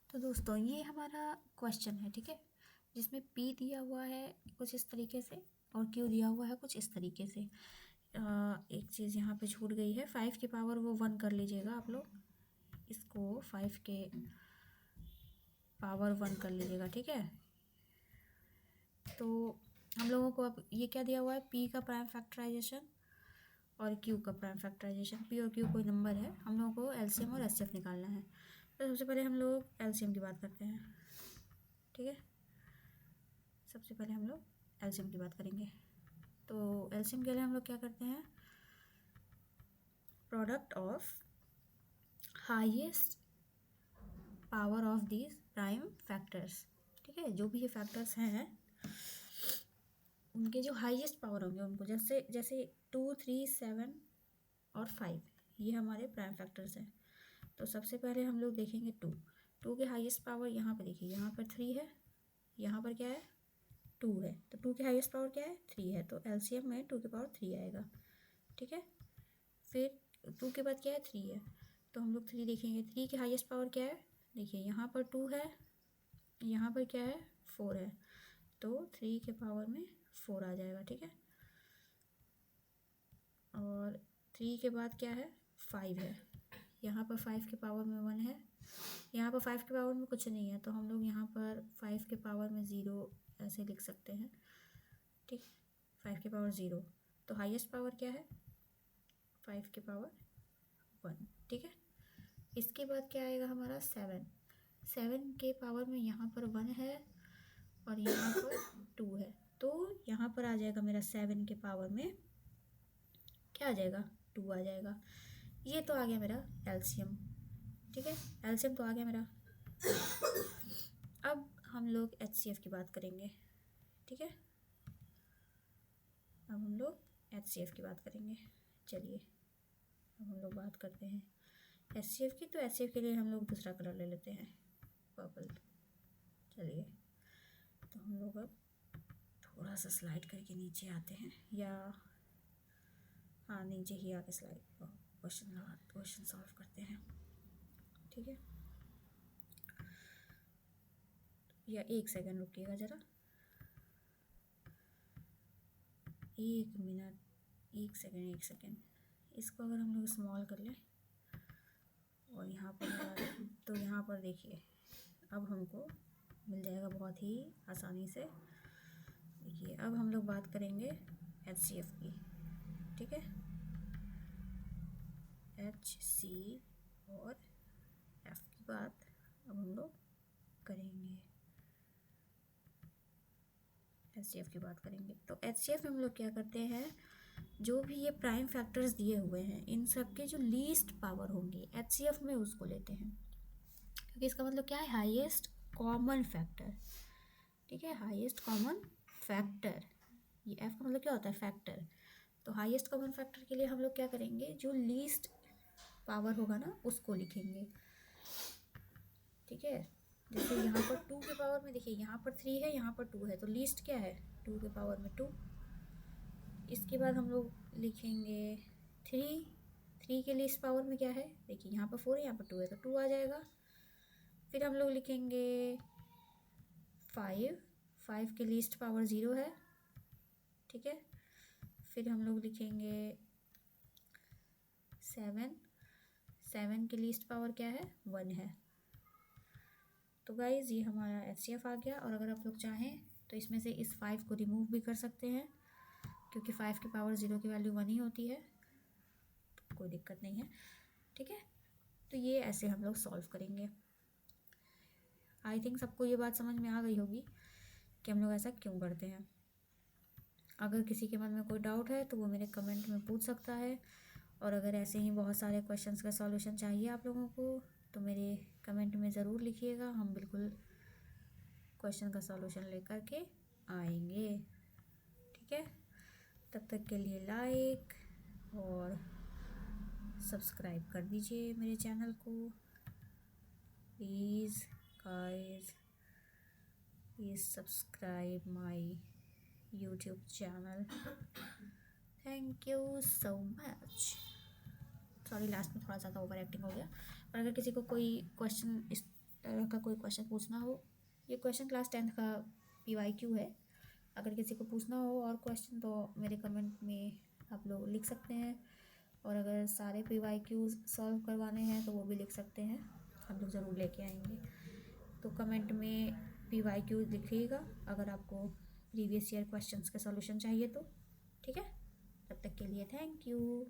तो दोस्तों ये हमारा क्वेश्चन है, ठीक है, जिसमें P दिया हुआ है कुछ इस तरीके से और Q दिया हुआ है कुछ इस तरीके से। एक चीज़ यहाँ पे छूट गई है, 5 की पावर वो 1 कर लीजिएगा आप लोग, इसको 5 के पावर 1 कर लीजिएगा, ठीक है। तो हम लोगों को अब ये क्या दिया हुआ है, P का प्राइम फैक्टराइजेशन और Q का प्राइम फैक्टराइजेशन। P और Q कोई नंबर है, हम लोगों को LCM और HCF निकालना है। तो सबसे पहले हम लोग LCM की बात करते हैं, ठीक है। सबसे पहले हम लोग LCM की बात करेंगे। तो LCM के लिए हम लोग क्या करते हैं, product of highest power of these prime factors, ठीक है। जो भी ये फैक्टर्स हैं उनके जो हाईएस्ट पावर होंगे उनको, जैसे जैसे 2, 3, 7 और 5 ये हमारे प्राइम फैक्टर्स हैं। तो सबसे पहले हम लोग देखेंगे 2 के हाईएस्ट पावर यहाँ पे देखिए, यहाँ पर 3 है, यहाँ पर क्या है 2 है। तो 2 के हाईएस्ट पावर क्या है 3 है, तो LCM में 2 की पावर 3 आएगा, ठीक है। फिर 2 के बाद क्या है 3 है, तो हम लोग 3 देखेंगे। 3 के हाईएस्ट पावर क्या है, देखिए यहाँ पर 2 है, यहाँ पर क्या है 4 है, तो 3 के पावर में 4 आ जाएगा, ठीक है। और 3 के बाद क्या है 5 है, यहाँ पर 5 के पावर में 1 है, यहाँ पर 5 के पावर में कुछ नहीं है, तो हम लोग यहाँ पर 5 के पावर में 0 ऐसे लिख सकते हैं, ठीक। 5 के पावर 0, तो हाईएस्ट पावर क्या है 5 के पावर 1, ठीक है। इसके बाद क्या आएगा हमारा 7 के पावर में यहाँ पर 1 है और यहाँ पर 2 है, तो यहाँ पर आ जाएगा मेरा 7 के पावर में क्या आ जाएगा 2 आ जाएगा। ये तो आ गया मेरा LCM, ठीक है, LCM तो आ गया मेरा। अब हम लोग HCF की बात करेंगे, ठीक है। अब हम लोग HCF की बात करेंगे। चलिए अब हम लोग बात करते हैं HCF की। तो HCF के लिए हम लोग दूसरा कलर ले लेते हैं, पर्पल। चलिए तो हम लोग अब थोड़ा सा स्लाइड करके नीचे आते हैं, या हाँ नीचे ही आके स्लाइड क्वेश्चन सॉल्व करते हैं, ठीक है। या 1 सेकंड रुकिएगा ज़रा, 1 मिनट, 1 सेकंड। इसको अगर हम लोग स्मॉल कर लें और यहाँ पर लगा दें, तो यहाँ पर देखिए अब हमको मिल जाएगा बहुत ही आसानी से। देखिए अब हम लोग बात करेंगे HCF की, ठीक है। HC और F की बात अब हम लोग करेंगे, HCF की बात करेंगे। तो HCF में हम लोग क्या करते हैं, जो भी ये प्राइम फैक्टर्स दिए हुए हैं इन सब के जो लीस्ट पावर होंगी HCF में उसको लेते हैं, क्योंकि इसका मतलब क्या है हाईएस्ट कॉमन फैक्टर, ठीक है। हाईएस्ट कॉमन फैक्टर, ये F का मतलब क्या होता है फैक्टर। तो हाईएस्ट कॉमन फैक्टर के लिए हम लोग क्या करेंगे, जो लीस्ट पावर होगा ना उसको लिखेंगे, ठीक है। जैसे यहाँ पर 2 के पावर में देखिए यहाँ पर 3 है, यहाँ पर 2 है, तो लीस्ट क्या है 2 के पावर में 2। इसके बाद हम लोग लिखेंगे 3 के लीस्ट पावर में क्या है, देखिए यहाँ पर 4 है, यहाँ पर 2 है, तो 2 आ जाएगा। फिर हम लोग लिखेंगे 5 के लीस्ट पावर 0 है, ठीक है। फिर हम लोग लिखेंगे 7 के लीस्ट पावर क्या है 1 है। तो गाइज़ ये हमारा HCF आ गया। और अगर आप लोग चाहें तो इसमें से इस 5 को रिमूव भी कर सकते हैं, क्योंकि 5 की पावर 0 की वैल्यू 1 ही होती है, तो कोई दिक्कत नहीं है, ठीक है। तो ये ऐसे हम लोग सॉल्व करेंगे। आई थिंक सबको ये बात समझ में आ गई होगी कि हम लोग ऐसा क्यों करते हैं। अगर किसी के मन में कोई डाउट है तो वो मेरे कमेंट में पूछ सकता है, और अगर ऐसे ही बहुत सारे क्वेश्चंस का सॉल्यूशन चाहिए आप लोगों को तो मेरे कमेंट में ज़रूर लिखिएगा, हम बिल्कुल क्वेश्चन का सॉल्यूशन लेकर के आएंगे, ठीक है। तब तक के लिए लाइक और सब्सक्राइब कर दीजिए मेरे चैनल को please guys, please subscribe my YouTube channel, thank you so much. Sorry last में थोड़ा सा ओवर एक्टिंग हो गया। और अगर किसी को कोई क्वेश्चन इस तरह का कोई क्वेश्चन पूछना हो, ये क्वेश्चन क्लास 10th का PYQ है। अगर किसी को पूछना हो और क्वेश्चन तो मेरे कमेंट में आप लोग लिख सकते हैं, और अगर सारे PYQs सॉल्व करवाने हैं तो वो भी लिख सकते हैं, हम लोग ज़रूर लेके आएंगे। तो कमेंट में PYQ लिखिएगा अगर आपको प्रीवियस ईयर क्वेश्चंस के सॉल्यूशन चाहिए तो। ठीक है, तब तक के लिए थैंक यू।